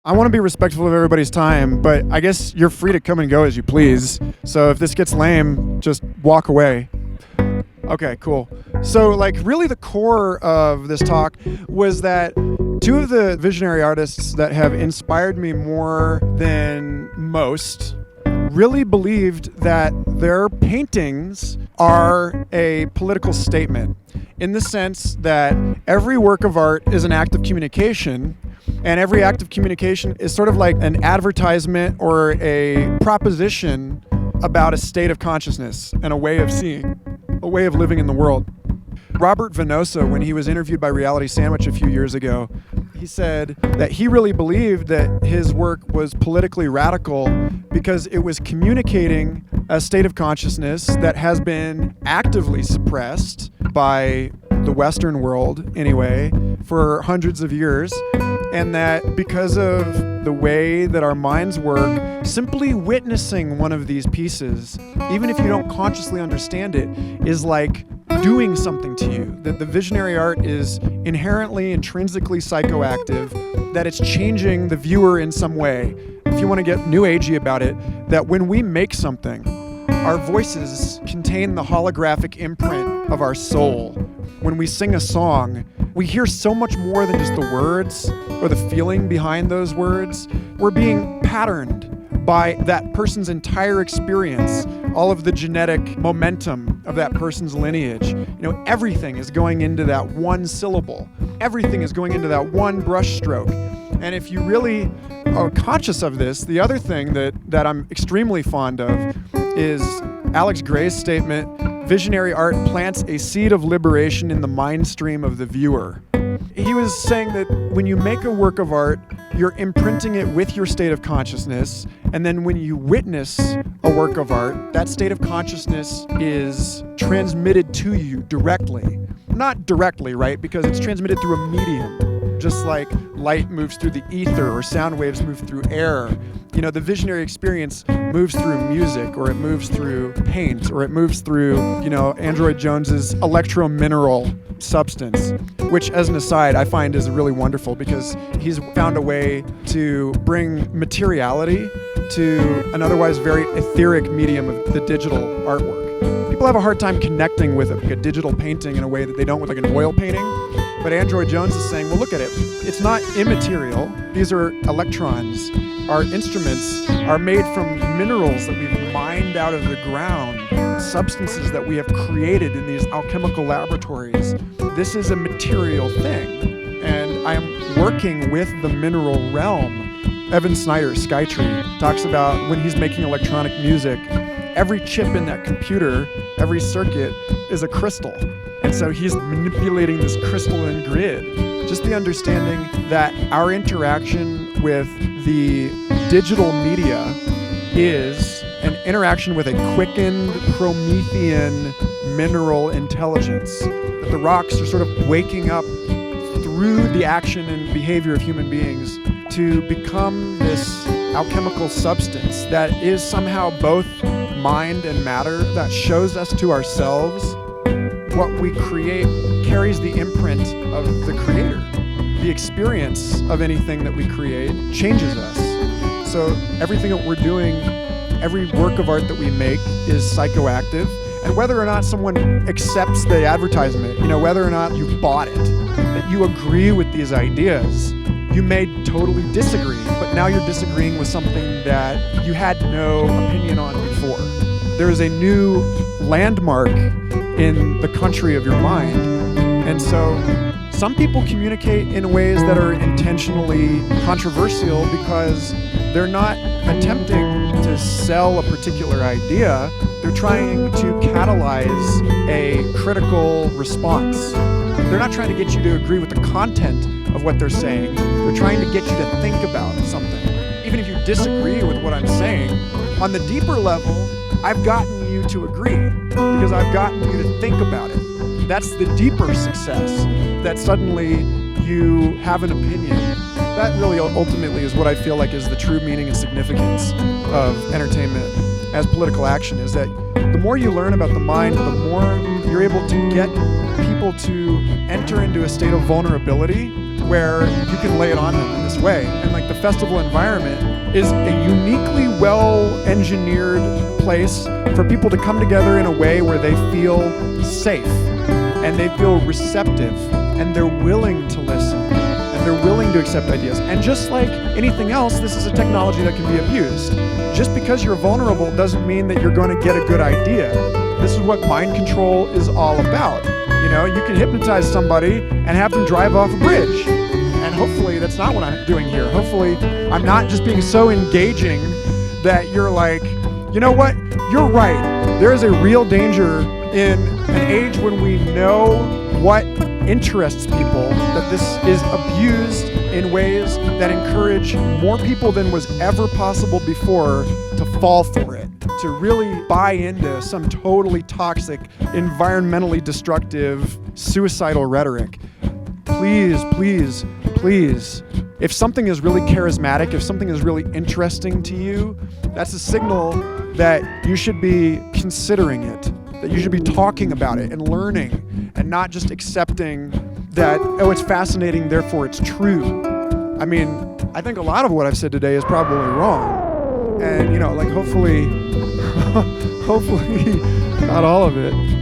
I want to be respectful of everybody's time, but I guess you're free to come and go as you please. So if this gets lame, just walk away. Okay, cool. So, really the core of this talk was that two of the visionary artists that have inspired me more than most really believed that their paintings are a political statement, in the sense that every work of art is an act of communication, and every act of communication is sort of like an advertisement or a proposition about a state of consciousness and a way of seeing, a way of living in the world. Robert Venosa, when he was interviewed by Reality Sandwich a few years ago, he said that he really believed that his work was politically radical because it was communicating a state of consciousness that has been actively suppressed by the Western world, anyway, for hundreds of years. And that because of the way that our minds work, simply witnessing one of these pieces, even if you don't consciously understand it, is like doing something to you. That the visionary art is inherently, intrinsically psychoactive, that it's changing the viewer in some way. If you want to get new agey about it, that when we make something, our voices contain the holographic imprint of our soul. When we sing a song, we hear so much more than just the words or the feeling behind those words. We're being patterned by that person's entire experience, all of the genetic momentum of that person's lineage. Everything is going into that one syllable. Everything is going into that one brush stroke. And if you really are conscious of this, the other thing that I'm extremely fond of is Alex Gray's statement, visionary art plants a seed of liberation in the mind stream of the viewer. He was saying that when you make a work of art, you're imprinting it with your state of consciousness, and then when you witness a work of art, that state of consciousness is transmitted to you directly. Not directly, right? Because it's transmitted through a medium, just like light moves through the ether or sound waves move through air. The visionary experience moves through music, or it moves through paint, or it moves through, Android Jones's electro-mineral substance, which, as an aside, I find is really wonderful because he's found a way to bring materiality to an otherwise very etheric medium of the digital artwork. People have a hard time connecting with a digital painting in a way that they don't with an oil painting. But Android Jones is saying, well, look at it. It's not immaterial. These are electrons. Our instruments are made from minerals that we've mined out of the ground, substances that we have created in these alchemical laboratories. This is a material thing, and I am working with the mineral realm. Evan Snyder, Skytree, talks about when he's making electronic music, every chip in that computer, every circuit is a crystal. And so he's manipulating this crystalline grid. Just the understanding that our interaction with the digital media is an interaction with a quickened Promethean mineral intelligence. That the rocks are sort of waking up through the action and behavior of human beings to become this alchemical substance that is somehow both mind and matter, that shows us to ourselves. What we create carries the imprint of the creator. The experience of anything that we create changes us. So everything that we're doing, every work of art that we make is psychoactive. And whether or not someone accepts the advertisement, whether or not you bought it, that you agree with these ideas, you may totally disagree, but now you're disagreeing with something that you had no opinion on before. There is a new landmark in the country of your mind. And so some people communicate in ways that are intentionally controversial because they're not attempting to sell a particular idea. They're trying to catalyze a critical response. They're not trying to get you to agree with the content of what they're saying. They're trying to get you to think about something. Even if you disagree with what I'm saying, on the deeper level, I've gotten you to agree because I've gotten you to think about it. That's the deeper success, that suddenly you have an opinion. That really ultimately is what I feel like is the true meaning and significance of entertainment as political action, is that the more you learn about the mind, the more you're able to get people to enter into a state of vulnerability where you can lay it on them in this way. And like the festival environment is a uniquely well-engineered place for people to come together in a way where they feel safe and they feel receptive and they're willing to listen and they're willing to accept ideas. And just like anything else, this is a technology that can be abused. Just because you're vulnerable doesn't mean that you're going to get a good idea. This is what mind control is all about. You know, you can hypnotize somebody and have them drive off a bridge. And hopefully that's not what I'm doing here. Hopefully I'm not just being so engaging that you're like, you know what? You're right. There is a real danger in an age when we know what interests people, that this is abused in ways that encourage more people than was ever possible before to fall for it, to really buy into some totally toxic, environmentally destructive, suicidal rhetoric. Please, please, please, if something is really charismatic, if something is really interesting to you, that's a signal that you should be considering it, that you should be talking about it and learning and not just accepting that, oh, it's fascinating, therefore it's true. I mean, I think a lot of what I've said today is probably wrong. And, you know, like hopefully, hopefully not all of it.